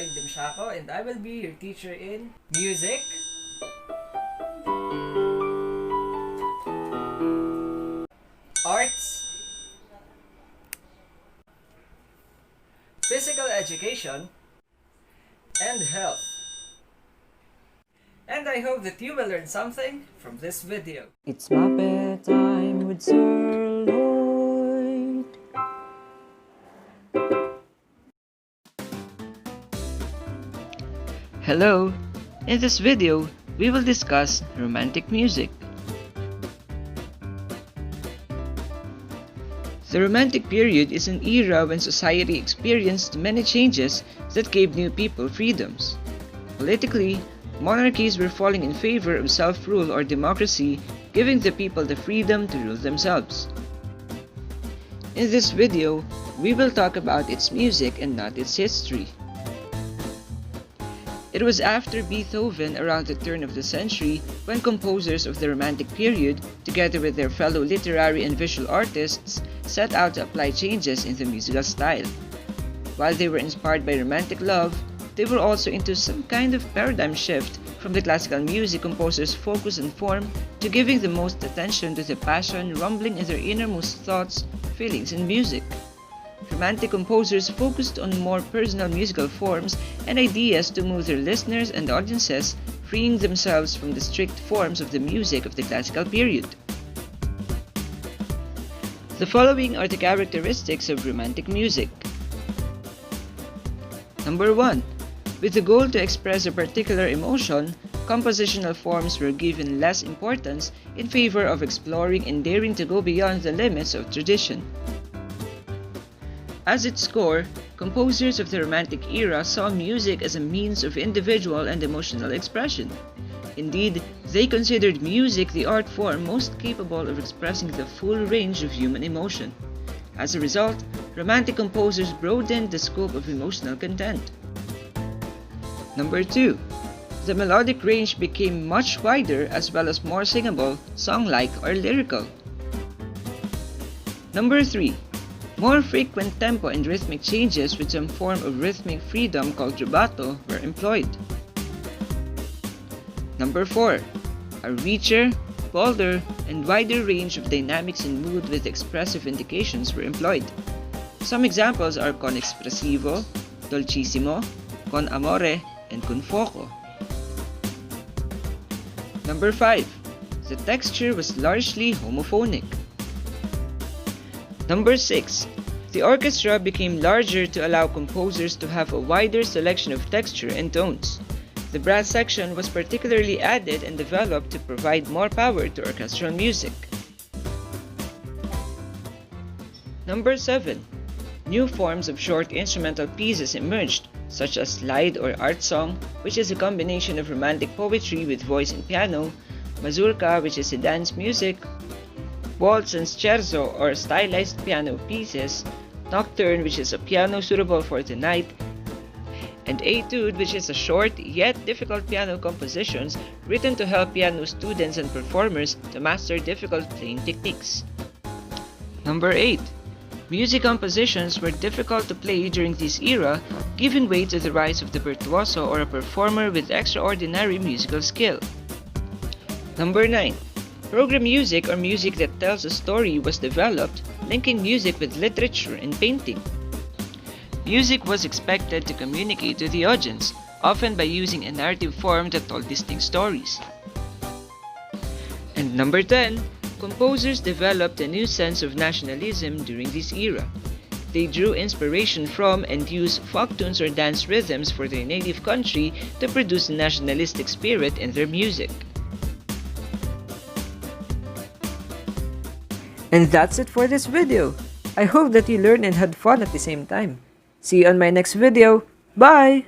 Lloyd Dimshako, and I will be your teacher in music, arts, physical education, and health. And I hope that you will learn something from this video. It's Muppet time with Sir Lloyd. Hello! In this video, we will discuss romantic music. The Romantic period is an era when society experienced many changes that gave new people freedoms. Politically, monarchies were falling in favor of self-rule or democracy, giving the people the freedom to rule themselves. In this video, we will talk about its music and not its history. It was after Beethoven around the turn of the century when composers of the Romantic period, together with their fellow literary and visual artists, set out to apply changes in the musical style. While they were inspired by romantic love, they were also into some kind of paradigm shift from the classical music composers' focus and form to giving the most attention to the passion rumbling in their innermost thoughts, feelings, and music. Romantic composers focused on more personal musical forms and ideas to move their listeners and audiences, freeing themselves from the strict forms of the music of the classical period. The following are the characteristics of romantic music. Number 1. With the goal to express a particular emotion, compositional forms were given less importance in favor of exploring and daring to go beyond the limits of tradition. As its core, composers of the Romantic era saw music as a means of individual and emotional expression. Indeed, they considered music the art form most capable of expressing the full range of human emotion. As a result, Romantic composers broadened the scope of emotional content. Number 2. The melodic range became much wider as well as more singable, song-like, or lyrical. Number 3. More frequent tempo and rhythmic changes with some form of rhythmic freedom called rubato were employed. Number 4. A richer, bolder, and wider range of dynamics and mood with expressive indications were employed. Some examples are con espressivo, dolcissimo, con amore, and con fuoco. Number 5. The texture was largely homophonic. Number 6. The orchestra became larger to allow composers to have a wider selection of texture and tones. The brass section was particularly added and developed to provide more power to orchestral music. Number 7. New forms of short instrumental pieces emerged, such as slide or art song, which is a combination of romantic poetry with voice and piano, mazurka, which is a dance music, waltz and scherzo or stylized piano pieces, nocturne, which is a piano suitable for the night, and etude, which is a short yet difficult piano compositions written to help piano students and performers to master difficult playing techniques. Number 8. Music compositions were difficult to play during this era, giving way to the rise of the virtuoso or a performer with extraordinary musical skill. Number 9. Program music or music that tells a story was developed, linking music with literature and painting. Music was expected to communicate to the audience, often by using a narrative form that told distinct stories. And number 10. Composers developed a new sense of nationalism during this era. They drew inspiration from and used folk tunes or dance rhythms for their native country to produce a nationalistic spirit in their music. And that's it for this video. I hope that you learned and had fun at the same time. See you on my next video. Bye!